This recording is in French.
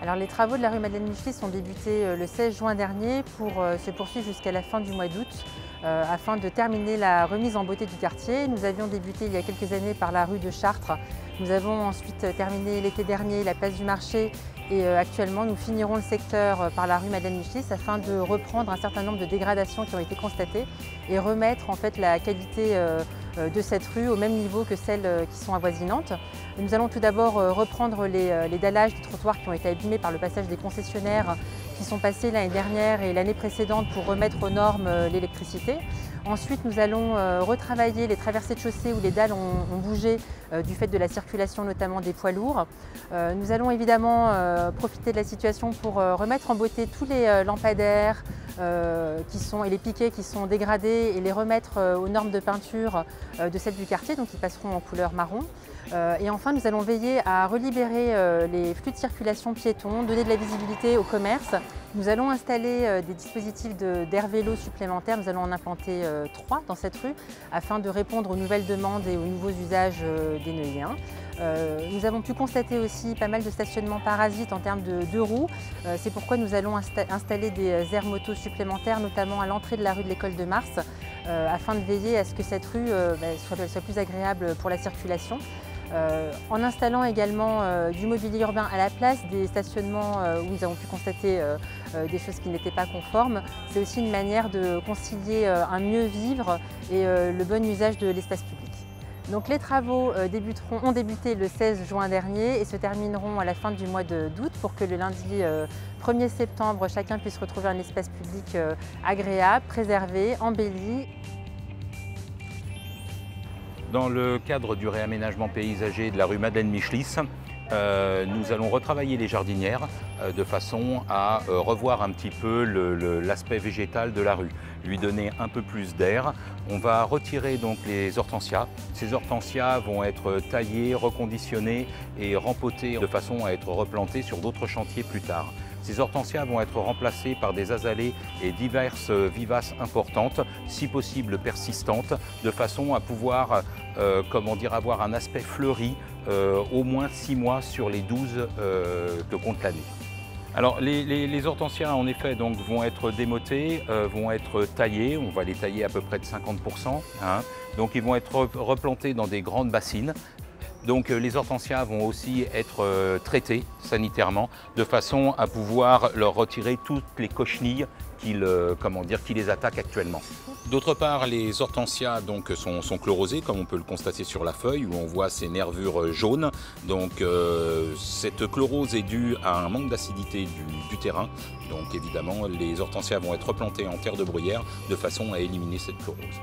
Alors les travaux de la rue Madeleine-Michlis ont débuté le 16 juin dernier pour se poursuivre jusqu'à la fin du mois d'août afin de terminer la remise en beauté du quartier. Nous avions débuté il y a quelques années par la rue de Chartres. Nous avons ensuite terminé l'été dernier la place du marché et actuellement nous finirons le secteur par la rue Madeleine-Michlis afin de reprendre un certain nombre de dégradations qui ont été constatées et remettre en fait la qualité de cette rue au même niveau que celles qui sont avoisinantes. Nous allons tout d'abord reprendre les dallages des trottoirs qui ont été abîmés par le passage des concessionnaires qui sont passés l'année dernière et l'année précédente pour remettre aux normes l'électricité. Ensuite, nous allons retravailler les traversées de chaussée où les dalles ont bougé du fait de la circulation notamment des poids lourds. Nous allons évidemment profiter de la situation pour remettre en beauté tous les lampadaires et les piquets qui sont dégradés et les remettre aux normes de peinture de celles du quartier, donc ils passeront en couleur marron. Et enfin, nous allons veiller à relibérer les flux de circulation piétons, donner de la visibilité au commerce. Nous allons installer des dispositifs d'air vélo supplémentaires. Nous allons en implanter 3 dans cette rue afin de répondre aux nouvelles demandes et aux nouveaux usages des Neuilliens. Nous avons pu constater aussi pas mal de stationnements parasites en termes de 2 roues. C'est pourquoi nous allons installer des aires motos supplémentaires, notamment à l'entrée de la rue de l'École de Mars, afin de veiller à ce que cette rue soit plus agréable pour la circulation. En installant également du mobilier urbain à la place des stationnements où nous avons pu constater des choses qui n'étaient pas conformes, c'est aussi une manière de concilier un mieux vivre et le bon usage de l'espace public. Donc les travaux ont débuté le 16 juin dernier et se termineront à la fin du mois d'août pour que le lundi 1er septembre, chacun puisse retrouver un espace public agréable, préservé, embelli. Dans le cadre du réaménagement paysager de la rue Madeleine-Michlis, nous allons retravailler les jardinières de façon à revoir un petit peu l'aspect végétal de la rue, lui donner un peu plus d'air. On va retirer donc les hortensias. Ces hortensias vont être taillées, reconditionnées et rempotées de façon à être replantées sur d'autres chantiers plus tard. Ces hortensias vont être remplacées par des azalées et diverses vivaces importantes, si possible persistantes, de façon à pouvoir avoir un aspect fleuri au moins 6 mois sur les 12 que compte l'année. Alors les hortensias en effet donc, vont être démotées, vont être taillées, on va les tailler à peu près de 50%. Donc ils vont être replantés dans des grandes bassines. Donc les hortensias vont aussi être traitées sanitairement de façon à pouvoir leur retirer toutes les cochenilles qui les attaquent actuellement. D'autre part, les hortensias donc, sont chlorosées, comme on peut le constater sur la feuille, où on voit ces nervures jaunes. Donc cette chlorose est due à un manque d'acidité du terrain. Donc évidemment, les hortensias vont être replantées en terre de bruyère de façon à éliminer cette chlorose.